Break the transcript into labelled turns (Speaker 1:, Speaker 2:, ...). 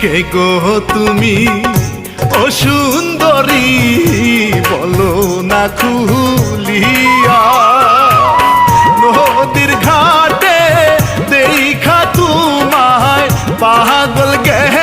Speaker 1: কে গো তুমি ও সুন্দরী, বলো না খুলিয়া। নদীর ঘাটে দেখা তোমায় পাগল গে